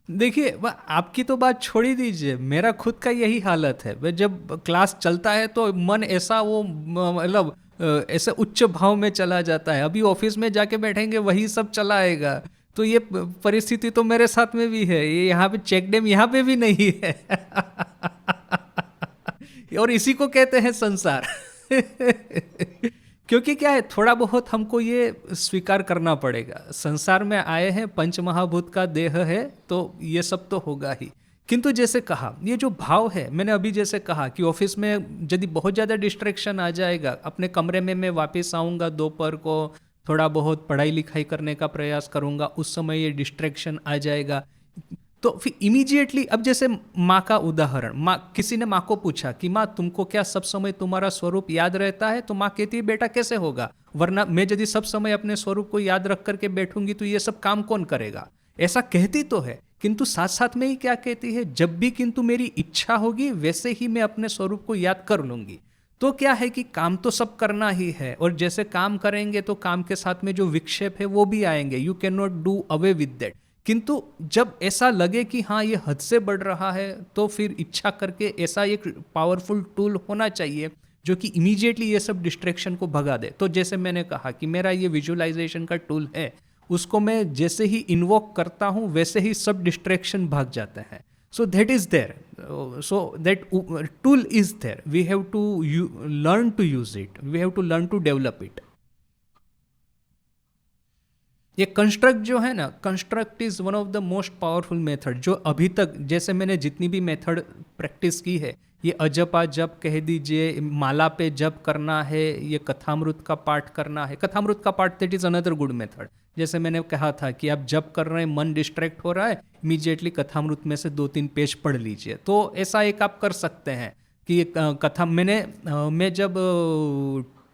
देखिए आपकी तो बात छोड़ ही दीजिए, मेरा खुद का यही हालत है। वह जब क्लास चलता है तो मन ऐसा वो मतलब ऐसे उच्च भाव में चला जाता है। अभी ऑफिस में जाके बैठेंगे वही सब चला आएगा। तो ये परिस्थिति तो मेरे साथ में भी है, ये यहाँ पे चेक डैम यहाँ पे भी नहीं है। और इसी को कहते हैं संसार। क्योंकि क्या है, थोड़ा बहुत हमको ये स्वीकार करना पड़ेगा, संसार में आए हैं, पंच महाभूत का देह है, तो ये सब तो होगा ही। किंतु जैसे कहा, ये जो भाव है, मैंने अभी जैसे कहा कि ऑफिस में यदि बहुत ज़्यादा डिस्ट्रैक्शन आ जाएगा, अपने कमरे में मैं वापस आऊँगा दोपहर को, थोड़ा बहुत पढ़ाई लिखाई करने का प्रयास करूँगा, उस समय ये डिस्ट्रैक्शन आ जाएगा। तो फिर इमीडिएटली, अब जैसे माँ का उदाहरण, माँ, किसी ने माँ को पूछा कि माँ तुमको क्या सब समय तुम्हारा स्वरूप याद रहता है? तो माँ कहती है बेटा कैसे होगा, वरना मैं यदि सब समय अपने स्वरूप को याद रख करके बैठूंगी तो ये सब काम कौन करेगा। ऐसा कहती तो है, किंतु साथ साथ में ही क्या कहती है, जब भी किंतु मेरी इच्छा होगी वैसे ही मैं अपने स्वरूप को याद कर लूंगी। तो क्या है कि काम तो सब करना ही है, और जैसे काम करेंगे तो काम के साथ में जो विक्षेप है वो भी आएंगे, you can not do away with that. किंतु जब ऐसा लगे कि हाँ ये हद से बढ़ रहा है, तो फिर इच्छा करके ऐसा एक पावरफुल टूल होना चाहिए जो कि इमीडिएटली ये सब डिस्ट्रैक्शन को भगा दे। तो जैसे मैंने कहा कि मेरा ये विजुअलाइजेशन का टूल है, उसको मैं जैसे ही इन्वोक करता हूँ वैसे ही सब डिस्ट्रैक्शन भाग जाते हैं। So that is there, so that tool is there, we have to learn to use it, we have to learn to develop it. ये कंस्ट्रक्ट जो है ना, construct is one of the most powerful method, जो अभी तक जैसे मैंने जितनी भी मेथड प्रैक्टिस की है, ये अजपा जप कह दीजिए, माला पे जप करना है, ये कथामृत का पाठ करना है। कथामृत का पाठ, that is another good method. जैसे मैंने कहा था कि आप जप कर रहे हैं, मन डिस्ट्रैक्ट हो रहा है, इमीडिएटली कथामृत में से 2-3 पेज पढ़ लीजिए। तो ऐसा एक आप कर सकते हैं कि कथा, मैं जब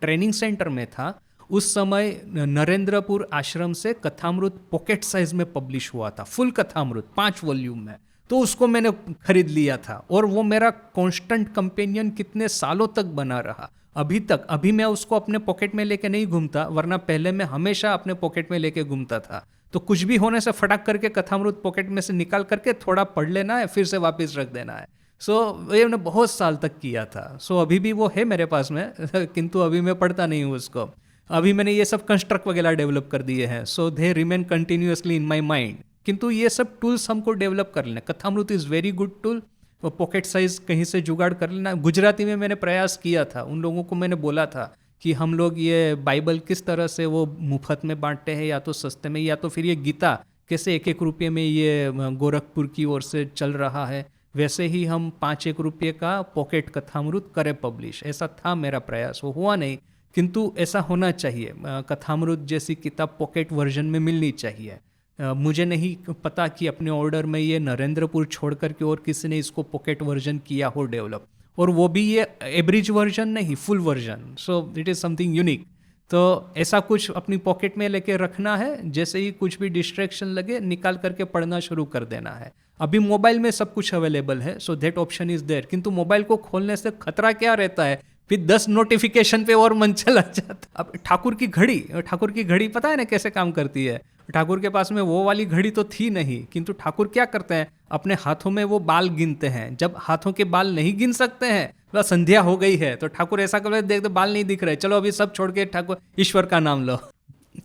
ट्रेनिंग सेंटर में था उस समय नरेंद्रपुर आश्रम से कथामृत पॉकेट साइज में पब्लिश हुआ था, फुल कथामृत 5 वॉल्यूम में। तो उसको मैंने खरीद लिया था और वो मेरा कांस्टेंट कंपेनियन कितने सालों तक बना रहा, अभी तक। अभी मैं उसको अपने पॉकेट में लेके नहीं घूमता, वरना पहले मैं हमेशा अपने पॉकेट में लेके घूमता था। तो कुछ भी होने से फटाक करके कथामृत पॉकेट में से निकाल करके थोड़ा पढ़ लेना है, फिर से वापस रख देना है। सो ये मैंने बहुत साल तक किया था। सो अभी भी वो है मेरे पास में, किंतु अभी मैं पढ़ता नहीं हूँ उसको। अभी मैंने ये सब कंस्ट्रक्ट वगैरह डेवलप कर दिए हैं, so they remain continuously in my mind. किंतु ये सब टूल्स हमको डेवलप कर लेना। Kathamrita is very good tool. वो पॉकेट साइज कहीं से जुगाड़ कर लेना। गुजराती में मैंने प्रयास किया था, उन लोगों को मैंने बोला था कि हम लोग ये बाइबल किस तरह से वो मुफ्त में बांटते हैं, या तो सस्ते में, या तो फिर ये गीता कैसे 1-1 रुपये में ये गोरखपुर की ओर से चल रहा है, वैसे ही हम 5-1 रुपये का पॉकेट कथामृत करें पब्लिश। ऐसा था मेरा प्रयास, वो हुआ नहीं, किंतु ऐसा होना चाहिए। कथामृत जैसी किताब पॉकेट वर्जन में मिलनी चाहिए। मुझे नहीं पता कि अपने ऑर्डर में ये नरेंद्रपुर छोड़ करके और किसी ने इसको पॉकेट वर्जन किया हो डेवलप, और वो भी ये एवरेज वर्जन नहीं, full version. So it is something unique. तो ऐसा कुछ अपनी पॉकेट में लेके रखना है, जैसे ही कुछ भी डिस्ट्रैक्शन लगे निकाल करके पढ़ना शुरू कर देना है। अभी मोबाइल में सब कुछ अवेलेबल है, so that option is there. किंतु मोबाइल को खोलने से खतरा क्या रहता है, फिर 10 नोटिफिकेशन पे और मन चला जाता। अब ठाकुर की घड़ी पता है ना कैसे काम करती है। ठाकुर के पास में वो वाली घड़ी तो थी नहीं, किंतु ठाकुर क्या करते हैं, अपने हाथों में वो बाल गिनते हैं। जब हाथों के बाल नहीं गिन सकते हैं, तो संध्या हो गई है, तो ठाकुर ऐसा कर रहे, देख दो बाल नहीं दिख रहे, चलो अभी सब छोड़ के ठाकुर ईश्वर का नाम लो।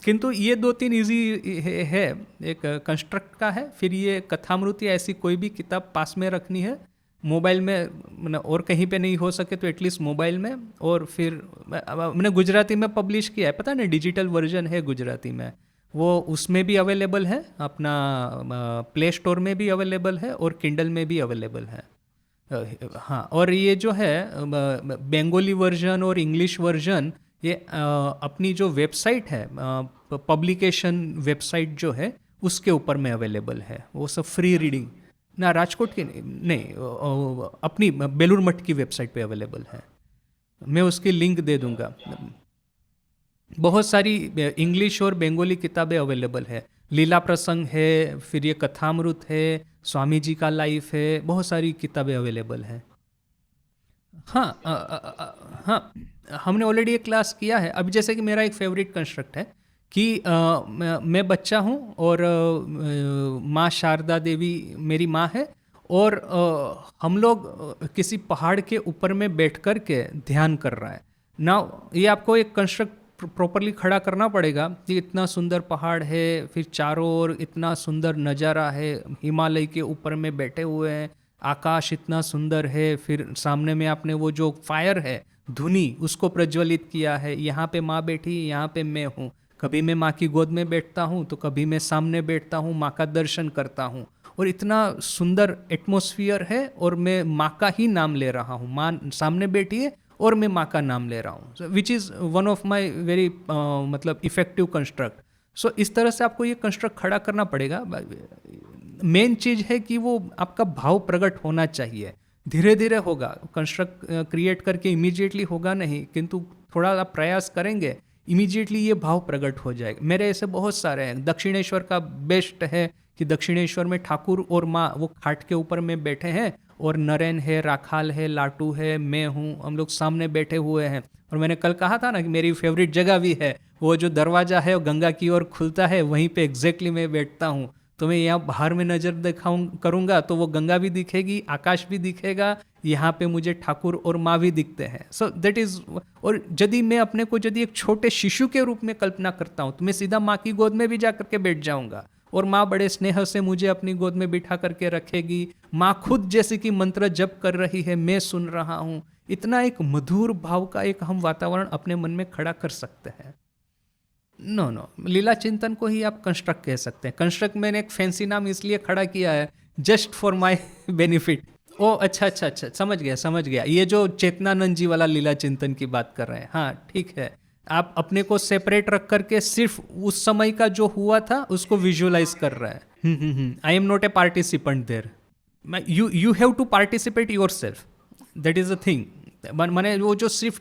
किंतु ये 2-3 इजी है। एक कंस्ट्रक्ट का है, फिर ये कथामृत या ऐसी कोई भी किताब पास में रखनी है, मोबाइल में, मतलब और कहीं पे नहीं हो सके तो एटलीस्ट मोबाइल में। और फिर मैंने गुजराती में पब्लिश किया है, पता है ना, डिजिटल वर्जन है गुजराती में, वो उसमें भी अवेलेबल है, अपना प्ले स्टोर में भी अवेलेबल है और किंडल में भी अवेलेबल है। हाँ, और ये जो है बंगाली वर्जन और इंग्लिश वर्जन, ये अपनी जो वेबसाइट है, पब्लिकेशन वेबसाइट जो है, उसके ऊपर में अवेलेबल है। वो सब फ्री रीडिंग ना, राजकोट की नहीं, अपनी बेलूर मठ की वेबसाइट पे अवेलेबल है। मैं उसकी लिंक दे दूंगा। बहुत सारी इंग्लिश और बंगाली किताबें अवेलेबल है। लीला प्रसंग है, फिर ये कथामृत है, स्वामी जी का लाइफ है, बहुत सारी किताबें अवेलेबल हैं। हाँ, हाँ, हमने ऑलरेडी एक क्लास किया है। अभी जैसे कि मेरा एक फेवरेट कंस्ट्रक्ट है कि मैं बच्चा हूँ और माँ शारदा देवी मेरी माँ है, और हम लोग किसी पहाड़ के ऊपर में बैठ कर के ध्यान कर रहा है ना। ये आपको एक कंस्ट्रक्ट प्रॉपरली खड़ा करना पड़ेगा कि इतना सुंदर पहाड़ है, फिर चारों ओर इतना सुंदर नज़ारा है, हिमालय के ऊपर में बैठे हुए हैं, आकाश इतना सुंदर है, फिर सामने में आपने वो जो फायर है, धुनी, उसको प्रज्वलित किया है, यहाँ पे माँ बैठी, यहाँ पे मैं हूँ। कभी मैं माँ की गोद में बैठता हूँ तो कभी मैं सामने बैठता हूँ, माँ का दर्शन करता हूँ, और इतना सुंदर एटमॉस्फियर है, और मैं माँ का ही नाम ले रहा हूँ, माँ सामने बैठी है और मैं माँ का नाम ले रहा हूँ, which is one of my very मतलब इफेक्टिव कंस्ट्रक्ट। सो इस तरह से आपको ये कंस्ट्रक्ट खड़ा करना पड़ेगा। मेन चीज़ है कि वो आपका भाव प्रकट होना चाहिए, धीरे धीरे होगा। कंस्ट्रक्ट क्रिएट करके इमीडिएटली होगा नहीं, किंतु थोड़ा आप प्रयास करेंगे, इमीडिएटली ये भाव प्रकट हो जाएगा। मेरे ऐसे बहुत सारे हैं। दक्षिणेश्वर का बेस्ट है कि दक्षिणेश्वर में ठाकुर और माँ वो खाट के ऊपर में बैठे हैं, और नरेन है, राखाल है, लाटू है, मैं हूँ, हम लोग सामने बैठे हुए हैं। और मैंने कल कहा था ना कि मेरी फेवरेट जगह भी है, वो जो दरवाज़ा है वो गंगा की ओर खुलता है, वहीं पे एग्जैक्टली मैं बैठता हूँ। तो मैं यहाँ बाहर में नज़र दिखाऊँ करूँगा तो वो गंगा भी दिखेगी, आकाश भी दिखेगा, यहाँ पे मुझे ठाकुर और माँ भी दिखते हैं। So that is. और यदि मैं अपने को यदि एक छोटे शिशु के रूप में कल्पना करता हूँ तो मैं सीधा माँ की गोद में भी जा करके बैठ जाऊँगा, और माँ बड़े स्नेह से मुझे अपनी गोद में बिठा करके रखेगी। माँ खुद जैसे कि मंत्र जप कर रही है, मैं सुन रहा हूँ। इतना एक मधुर भाव का एक हम वातावरण अपने मन में खड़ा कर सकते हैं। नो नो, लीला चिंतन को ही आप कंस्ट्रक्ट कह सकते हैं। कंस्ट्रक्ट मैंने एक फैंसी नाम इसलिए खड़ा किया है, जस्ट फॉर माय बेनिफिट। ओ अच्छा अच्छा अच्छा, समझ गया समझ गया। ये जो चेतनानंद जी वाला लीला चिंतन की बात कर रहे हैं, हाँ ठीक है। आप अपने को सेपरेट रख करके सिर्फ उस समय का जो हुआ था उसको विजुअलाइज कर रहे हैं। I am not a participant there, you have to participate yourself, that is a thing. माने वो जो सिर्फ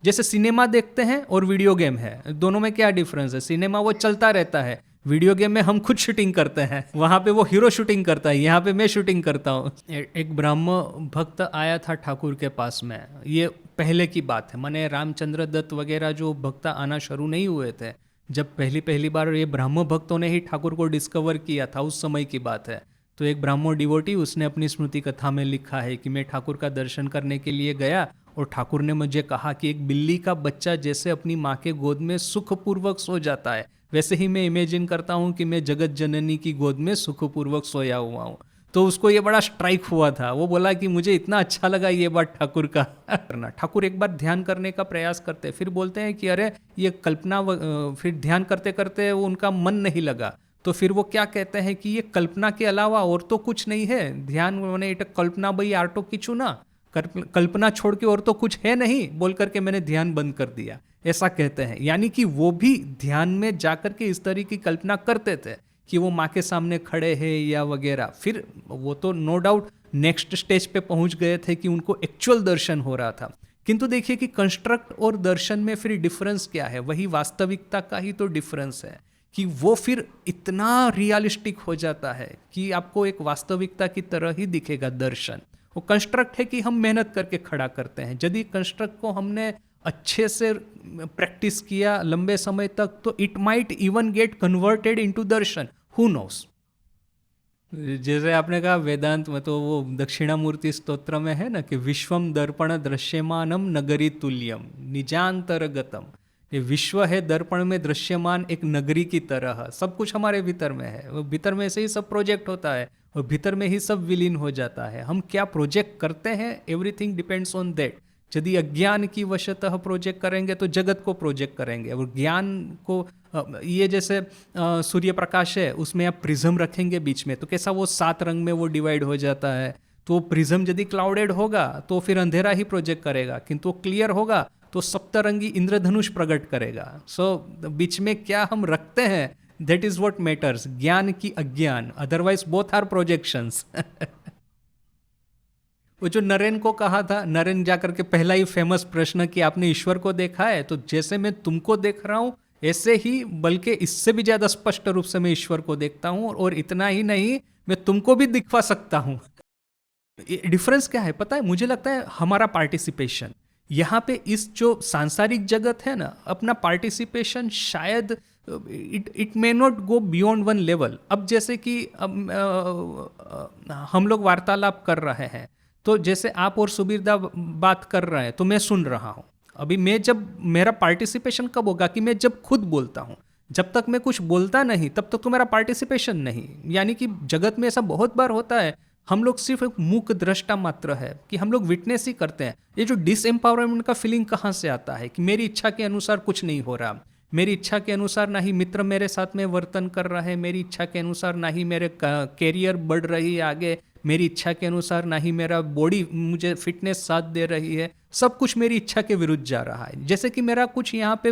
जैसे सिनेमा देखते हैं और वीडियो गेम है, दोनों में क्या डिफरेंस है? सिनेमा वो चलता रहता है, वीडियो गेम में हम खुद शूटिंग करते हैं, वहाँ पे वो हीरो शूटिंग करता है, यहाँ पे मैं शूटिंग करता हूँ। एक ब्राह्म भक्त आया था ठाकुर के पास में, ये पहले की बात है, माने रामचंद्र दत्त वगैरह जो भक्त आना शुरू नहीं हुए थे, जब पहली पहली बार ये ब्राह्म भक्तों ने ही ठाकुर को डिस्कवर किया था, उस समय की बात है। तो एक ब्राह्मण डिवोटी, उसने अपनी स्मृति कथा में लिखा है कि मैं ठाकुर का दर्शन करने के लिए गया, और ठाकुर ने मुझे कहा कि एक बिल्ली का बच्चा जैसे अपनी माँ के गोद में सुखपूर्वक सो जाता है, वैसे ही मैं इमेजिन करता हूँ कि मैं जगत जननी की गोद में सुखपूर्वक सोया हुआ हूँ। तो उसको ये बड़ा स्ट्राइक हुआ था, वो बोला कि मुझे इतना अच्छा लगा ये बात ठाकुर का करना। ठाकुर एक बार ध्यान करने का प्रयास करते, फिर बोलते हैं कि अरे ये कल्पना, फिर ध्यान करते करते वो उनका मन नहीं लगा, तो फिर वो क्या कहते हैं कि ये कल्पना के अलावा और तो कुछ नहीं है, ध्यान मैंने इट कल्पना भाई आर्टो किचू ना, कल्पना छोड़ के और तो कुछ है नहीं, बोल करके मैंने ध्यान बंद कर दिया, ऐसा कहते हैं। यानी कि वो भी ध्यान में जाकर के इस तरह की कल्पना करते थे कि वो माँ के सामने खड़े हैं या वगैरह। फिर वो तो नो डाउट नेक्स्ट स्टेज पे पहुंच गए थे कि उनको एक्चुअल दर्शन हो रहा था। किंतु देखिए कि कंस्ट्रक्ट और दर्शन में फिर डिफरेंस क्या है, वही वास्तविकता का ही तो डिफरेंस है कि वो फिर इतना रियलिस्टिक हो जाता है कि आपको एक वास्तविकता की तरह ही दिखेगा दर्शन। वो कंस्ट्रक्ट है कि हम मेहनत करके खड़ा करते हैं, यदि कंस्ट्रक्ट को हमने अच्छे से प्रैक्टिस किया लंबे समय तक तो it might even get converted into Darshan, who knows. जैसे आपने कहा वेदांत में तो वो दक्षिणामूर्ति स्तोत्र में है ना कि विश्वम दर्पण दृश्यमानम नगरी तुल्यम निजांतरगतम। ये विश्व है दर्पण में दृश्यमान एक नगरी की तरह, सब कुछ हमारे भीतर में है, वो भीतर में से ही सब प्रोजेक्ट होता है और भीतर में ही सब विलीन हो जाता है। हम क्या प्रोजेक्ट करते हैं, एवरीथिंग डिपेंड्स ऑन दैट। यदि अज्ञान की वशतः प्रोजेक्ट करेंगे तो जगत को प्रोजेक्ट करेंगे, और ज्ञान को ये जैसे सूर्य प्रकाश है, उसमें आप प्रिज्म रखेंगे बीच में तो कैसा वो 7 रंग में वो डिवाइड हो जाता है। तो प्रिज्म यदि क्लाउडेड होगा तो फिर अंधेरा ही प्रोजेक्ट करेगा, किंतु वो क्लियर होगा तो सप्तरंगी इंद्रधनुष प्रकट करेगा। सो बीच में क्या हम रखते हैं, दैट इज व्हाट मैटर्स, ज्ञान की अज्ञान, अदरवाइज बोथ आर प्रोजेक्शंस। वो जो नरेन को कहा था, नरेन जाकर के पहला ही फेमस प्रश्न कि आपने ईश्वर को देखा है, तो जैसे मैं तुमको देख रहा हूं ऐसे ही, बल्कि इससे भी ज्यादा स्पष्ट रूप से मैं ईश्वर को देखता हूं, और इतना ही नहीं मैं तुमको भी दिखवा सकता हूं। डिफरेंस क्या है पता है? मुझे लगता है हमारा पार्टिसिपेशन यहाँ पे, इस जो सांसारिक जगत है ना, अपना पार्टिसिपेशन शायद it may not go beyond one level. अब जैसे कि अब हम लोग वार्तालाप कर रहे हैं, तो जैसे आप और सुबीरदा बात कर रहे हैं तो मैं सुन रहा हूँ। अभी मैं जब, मेरा पार्टिसिपेशन कब होगा कि मैं जब खुद बोलता हूँ। जब तक मैं कुछ बोलता नहीं तब तक तो मेरा पार्टिसिपेशन नहीं। यानी कि जगत में ऐसा बहुत बार होता है, हम लोग सिर्फ एक मूक दृष्टा मात्र है कि हम लोग विटनेस ही करते हैं। ये जो डिसएम्पावरमेंट का फीलिंग कहाँ से आता है कि मेरी इच्छा के अनुसार कुछ नहीं हो रहा, मेरी इच्छा के अनुसार ना ही मित्र मेरे साथ में वर्तन कर रहा है, मेरी इच्छा के अनुसार ना ही मेरे कैरियर बढ़ रही है आगे, मेरी इच्छा के अनुसार ना ही मेरा बॉडी मुझे फिटनेस साथ दे रही है, सब कुछ मेरी इच्छा के विरुद्ध जा रहा है। जैसे कि मेरा कुछ यहाँ पे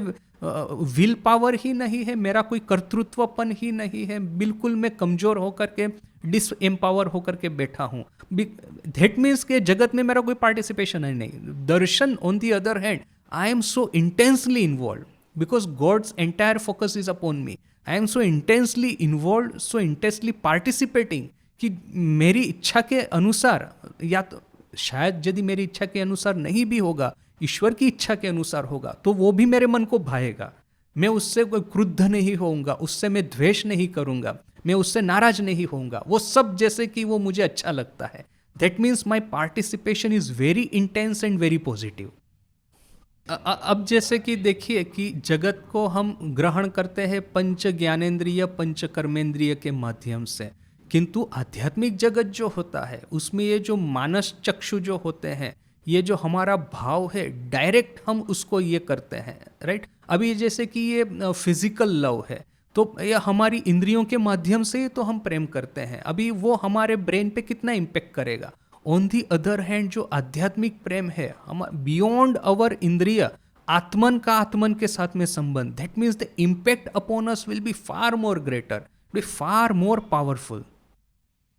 विल पावर ही नहीं है, मेरा कोई कर्तृत्वपन ही नहीं है, बिल्कुल मैं कमज़ोर होकर के डिस एम्पावर होकर के बैठा हूँ। दैट मीन्स के जगत में मेरा कोई पार्टिसिपेशन है नहीं। दर्शन on the other hand, I am so intensely involve because God's entire focus is upon me. I am so intensely involved, so intensely participating कि मेरी इच्छा के अनुसार, या तो शायद यदि मेरी इच्छा के अनुसार नहीं भी होगा, ईश्वर की इच्छा के अनुसार होगा, तो वो भी मेरे मन को भाएगा। मैं उससे कोई क्रुद्ध नहीं होऊंगा, उससे मैं द्वेष नहीं करूंगा, मैं उससे नाराज नहीं होऊंगा, वो सब जैसे कि वो मुझे अच्छा लगता है। That means my participation is very intense and very positive. अब जैसे कि देखिए कि जगत को हम ग्रहण करते हैं पंच ज्ञानेंद्रिय पंच कर्मेंद्रिय के माध्यम से, किंतु आध्यात्मिक जगत जो होता है उसमें ये जो मानस चक्षु जो होते हैं, ये जो हमारा भाव है डायरेक्ट हम उसको ये करते हैं, राइट। अभी जैसे कि ये फिजिकल लव है, तो ये हमारी इंद्रियों के माध्यम से तो हम प्रेम करते हैं, अभी वो हमारे ब्रेन पे कितना इम्पेक्ट करेगा। ऑन दी अदर हैंड जो आध्यात्मिक प्रेम है, हम बियॉन्ड अवर इंद्रिय, आत्मन का आत्मन के साथ में संबंध, that means the impact upon us will be far more greater, be far more powerful.